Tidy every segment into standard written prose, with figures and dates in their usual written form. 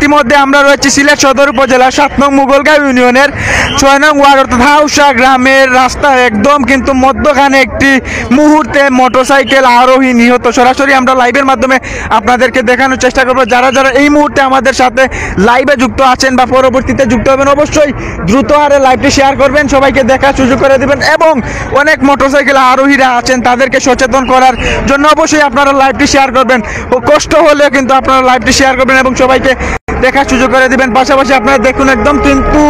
ইতিমধ্যে আমরা রয়েছি সিলেট সদর উপজেলার ৭ নং মুগলগাঁও ইউনিয়নের ৬ নং ওয়ার্ড অর্থাৎ হাউসা গ্রামের রাস্তা একদম কিন্তু মধ্যখানে একটি মুহূর্তে মোটরসাইকেল আরোহী নিহত। সরাসরি আমরা লাইভের মাধ্যমে আপনাদেরকে দেখানোর চেষ্টা করব। যারা যারা এই মুহূর্তে আমাদের সাথে লাইভে যুক্ত আছেন বা পরবর্তীতে যুক্ত হবেন, অবশ্যই দ্রুত হারে লাইভটি শেয়ার করবেন, সবাইকে দেখার সুযোগ করে দিবেন এবং অনেক মোটরসাইকেল আরোহীরা আছেন তাদেরকে সচেতন করার জন্য অবশ্যই আপনারা লাইভটি শেয়ার করবেন। ও কষ্ট হলেও কিন্তু আপনারা লাইভটি শেয়ার করবেন এবং সবাইকে দেখার সুযোগ করে দিবেন। পাশাপাশি আপনারা দেখুন একদম কিন্তু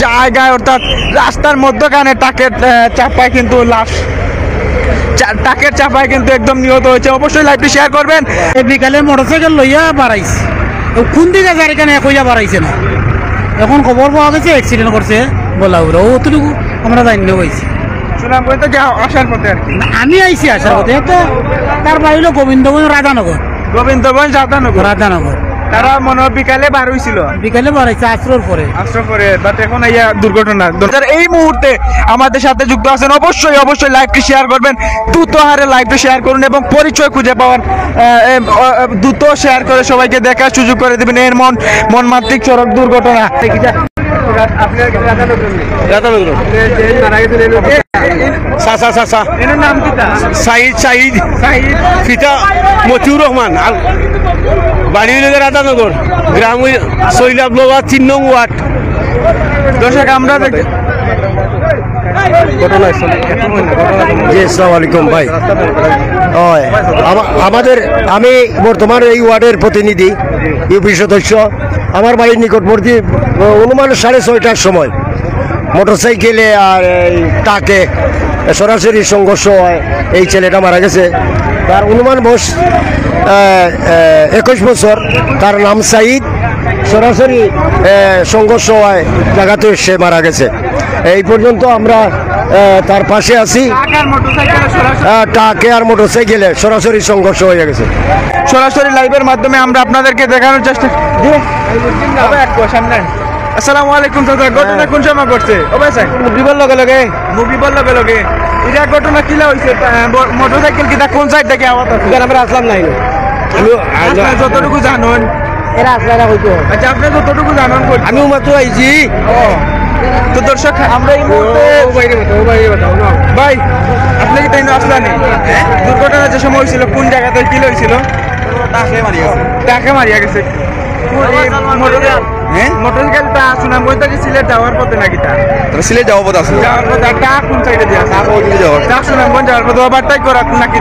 জায়গায় অর্থাৎ রাস্তার মধ্যখানে টাকের চাপায় কিন্তু লাশ টাকের চাপায় কিন্তু একদম নিহত হয়েছে। অবশ্যই লাইভটি শেয়ার করবেন। বিকালে মোটরসাইকেল লইয়া বাড়াইছে, কোন দিকে যার এখানে কইয়া বাড়াইছে না, এখন খবর পাওয়া গেছে অ্যাক্সিডেন্ট করছে বলা ওরা, অতটুকু আমরা জানলে হয়েছি। আসার পথে আর কি আমি আইছি আসার পথে, তার বাড়ি হলো গোবিন্দগঞ্জ রাধানগর। গোবিন্দগঞ্জ রাধানগর তারা মনে হয় বিকালে বার হয়েছিল, বিকালে বাড়াইছে আসর পরে বাট এখন এই দুর্ঘটনা। এই মুহূর্তে আমাদের সাথে যুক্ত আছেন, অবশ্যই লাইভটি শেয়ার করবেন, দ্রুত হারে লাইভটি শেয়ার করুন এবং পরিচয় খুঁজে পাওয়ার দ্রুত শেয়ার করে সবাইকে দেখার সুযোগ করে দেবেন। এর মর্মান্তিক সড়ক দুর্ঘটনা। মতিউর রহমান বাড়ি রাধানগর, গ্রাম শৈলাব ৩ নং ওয়ার্ড। দর্শক আমরা আমি বর্তমান এই ওয়ার্ডের প্রতিনিধি, ইউপি সদস্য। আমার বাড়ির নিকটবর্তী অনুমান 6:30টার সময় মোটরসাইকেলে আর ট্রাকে সরাসরি সংঘর্ষ হয়। এই ছেলেটা মারা গেছে, তার অনুমান বয়স 21 বছর, তার নাম সাইদ। সরাসরি সংঘর্ষ হয়, জায়গাতে সে মারা গেছে। এই পর্যন্ত আমরা তার পাশে আছি। ট্রাকে আর মোটরসাইকেলে সরাসরি সংঘর্ষ হয়ে গেছে। সরাসরি লাইভের মাধ্যমে আমরা আপনাদেরকে দেখানোর চেষ্টা। আসসালামু আলাইকুম দাদা, ঘটনা কোন সময় ঘটছে? মুগিবর লগে লগে এটা ঘটনা কিলা হয়েছে? মোটরসাইকেল কিটা কোন সাইড থেকে আওয়াজ আছে? আমরা আসলাম নাই, যতটুকু জানুন। আচ্ছা, আপনি যতটুকু জানুন। আমি মাত্র আইছি। তো দর্শক আমরা এই মুহূর্তে ভাই আপনি কি তাই না আসলেন? দুর্ঘটনা যে সময় হয়েছিল কোন জায়গাতে কি হয়েছিল? টাকে মারিয়া গেছে। মোটরসাইকেলটা সুনামগঞ্জ থেকে সিলেট যাওয়ার পথে নাকি? সিলেট যাওয়ার পথে আছে, যাওয়ার পথে টাক কোন সাইডে দিয়ে আছে? টাক সুনামগঞ্জ যাওয়ার পথে ওভারটেক করা নাকি?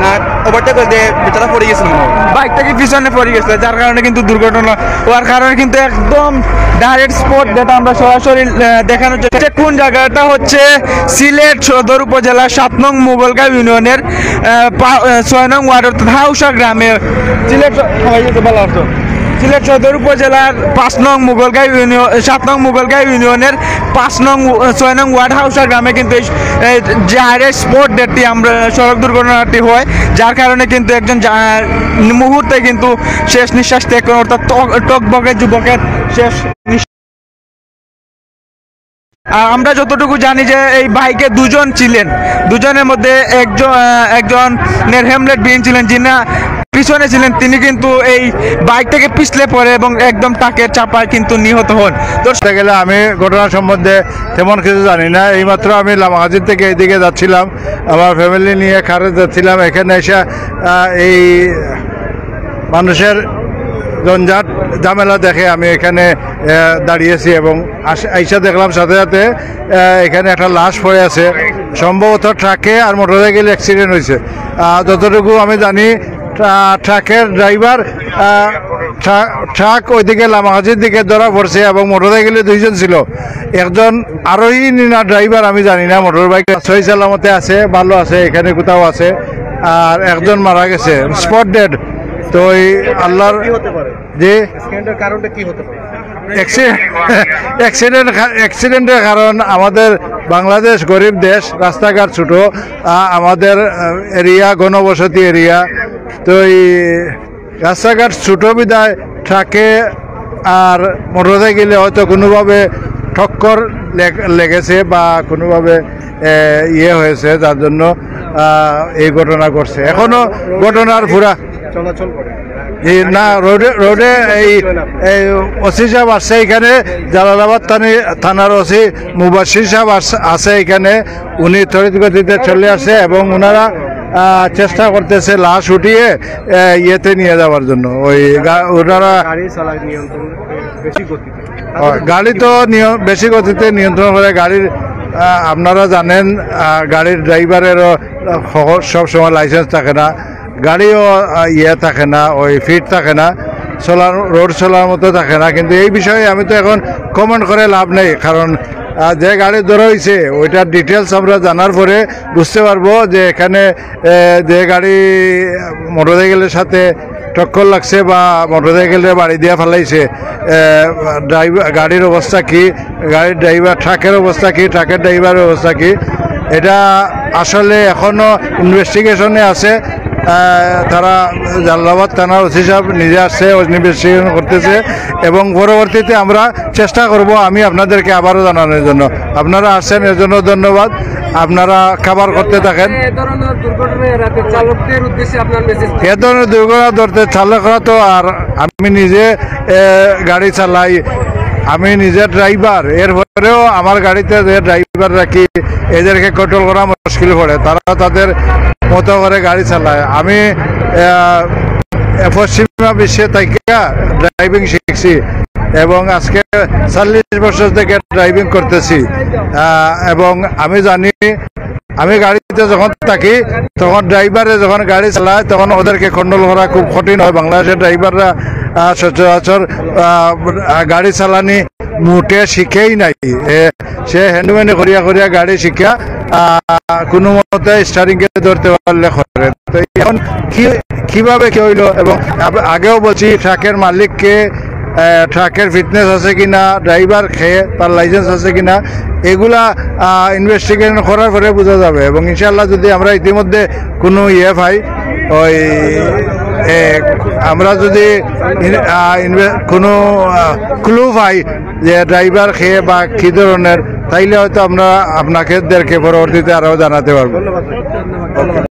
না, ওভারটেক করে দিয়ে বেচারা পড়ে গেছিল, বাইক থেকে পিছনে পড়ে গেছে, যার কারণে কিন্তু দুর্ঘটনা হওয়ার কারণে কিন্তু একদম ডাইরেক্ট স্পট যেটা আমরা সরাসরি দেখানোর জন্য। কোন জায়গাটা হচ্ছে সিলেট সদর উপজেলার ৭ নং মুগলগাঁও ইউনিয়নের ৬ নং ওয়ার্ড অর্থাৎ হাউসা গ্রামে সিলেট সদর উপজেলার ৫ নং মুগলগাঁও ইউনিয়ন ৭ নং মুগলগাঁও ইউনিয়নের ৬ নং ওয়ার্ড হাউসা গ্রামে কিন্তু ডাইরেক্ট স্পট ডেটটি আমরা সড়ক দুর্ঘটনাটি হয়, যার কারণে কিন্তু একজন মুহূর্তে কিন্তু শেষ নিঃশ্বাস ত্যাগ করেন, অর্থাৎ টকবকে যুবকের শেষ নিঃশ্বাস। আর আমরা যতটুকু জানি যে এই বাইকে দুজন ছিলেন, দুজনের মধ্যে একজনের হেলমেট বিহীন ছিলেন, যিনি পিছনে ছিলেন তিনি কিন্তু এই বাইক থেকে পিছলে পড়ে এবং একদম টাকের চাপায় কিন্তু নিহত হন। ধরতে গেলে আমি ঘটনা সম্বন্ধে তেমন কিছু জানি না। এইমাত্র আমি লামাহাজির থেকে এইদিকে যাচ্ছিলাম, আমার ফ্যামিলি নিয়ে খারে যাচ্ছিলাম। এখানে এসে এই মানুষের জঞ্জাট ঝামেলা দেখে আমি এখানে দাঁড়িয়েছি এবং আইসা দেখলাম সাথে সাথে এখানে একটা লাশ পড়ে আছে। সম্ভবত ট্রাকে আর মোটরসাইকেল অ্যাক্সিডেন্ট হয়েছে। যতটুকু আমি জানি ট্রাকের ড্রাইভার ট্রাক ওইদিকে লামাহাজির দিকে ধরা পড়ছে এবং মোটরসাইকেলে 2 জন ছিল। একজন আরোহী না ড্রাইভার আমি জানি না। মোটর বাইক সহি সালামতে আছে, ভালো আছে, এখানে কোথাও আছে। আর একজন মারা গেছে, স্পট ডেড। তো এই আল্লাহর যে কারণটা কি হতে পারে? অ্যাক্সিডেন্টের কারণ আমাদের বাংলাদেশ গরিব দেশ, রাস্তাঘাট ছোট, আমাদের এরিয়া ঘনবসতি এরিয়া। তো এই রাস্তাঘাট ছোট বিধায় ট্রাকে আর মোটরসাইকেলে হয়তো কোনোভাবে ঠক্কর লেগেছে বা কোনোভাবে ইয়ে হয়েছে, যার জন্য এই ঘটনা ঘটছে। এখনো ঘটনার পুরা চলাচল করে না রোডে রোডে এই ওসি সাহেব আসছে এখানে, জালালাবাদ থানার ওসি মুবাশির সাহেব আছে এখানে। উনি তড়িৎ গতিতে চলে আসে এবং ওনারা চেষ্টা করতেছে লাশ উঠিয়ে ইয়েতে নিয়ে যাওয়ার জন্য। ওই ওনারা গাড়ি তো বেশি গতিতে নিয়ন্ত্রণ করে গাড়ির। আপনারা জানেন গাড়ির ড্রাইভারেরও সব সময় লাইসেন্স থাকে না, গাড়িও ইয়ে থাকে না, ওই ফিট থাকে না, রোড চলার মতো থাকে না। কিন্তু এই বিষয়ে আমি তো এখন কমেন্ট করে লাভ নেই, কারণ যে গাড়ি ধরা হয়েছে ওইটার ডিটেলস আমরা জানার পরে বুঝতে পারবো যে এখানে যে গাড়ি মোটরসাইকেলের সাথে টক্কর লাগছে বা মোটরসাইকেলের বাড়ি দিয়ে ফেলাইছে, গাড়ির অবস্থা কি, গাড়ির ড্রাইভার, ট্রাকের অবস্থা কি, ট্রাকের ড্রাইভারের অবস্থা কি, এটা আসলে এখনো ইনভেস্টিগেশনে আছে। তারা জালালাবাদ থানার ওসি সাহেব নিজে আসছে, ইনভেস্টিগেশন করতেছে এবং পরবর্তীতে আমরা চেষ্টা করব আমি আপনাদেরকে আবারও জানানোর জন্য। আপনারা আসছেন এর জন্য ধন্যবাদ। আপনারা খাবার করতে থাকেন। এ ধরনের দুর্ঘটনা ধরতে চালকরা তো, আর আমি নিজে গাড়ি চালাই, আমি নিজে ড্রাইভার, এরপরেও আমার গাড়িতে যে ড্রাইভার রাখি এদেরকে কন্ট্রোল করা মুশকিল পড়ে, তারা তাদের মতো করে গাড়ি চালায়। আমি পশ্চিমা বিশ্বে থেকে ড্রাইভিং শিখছি এবং আজকে 40 বছর থেকে ড্রাইভিং করতেছি এবং আমি জানি, আমি গাড়িতে যখন থাকি তখন ড্রাইভারে যখন গাড়ি চালায় তখন ওদেরকে কন্ট্রোল করা খুব কঠিন হয়। বাংলাদেশের ড্রাইভাররা সচরাচর গাড়ি চালানি মুটে শিখেই নাই, সে হ্যান্ডম্যানে করিয়া করিয়া গাড়ি শিখা কোনো মতে স্টারিংকে ধরতে পারলে করে। তো এখন কিভাবে কি হইলো, এবং আগেও বলছি ট্রাকের মালিককে, ট্রাকের ফিটনেস আছে কিনা, ড্রাইভার খেয়ে তার লাইসেন্স আছে কিনা, এগুলা ইনভেস্টিগেশন করার পরে বোঝা যাবে। এবং ইনশাল্লাহ যদি আমরা ইতিমধ্যে কোনো ইয়ে পাই, ওই আমরা যদি কোনো ক্লু পাই যে ড্রাইভার খেয়ে বা কী ধরনের, তাইলে হয়তো আমরা আপনাদেরকে পরবর্তীতে আরও জানাতে পারবো।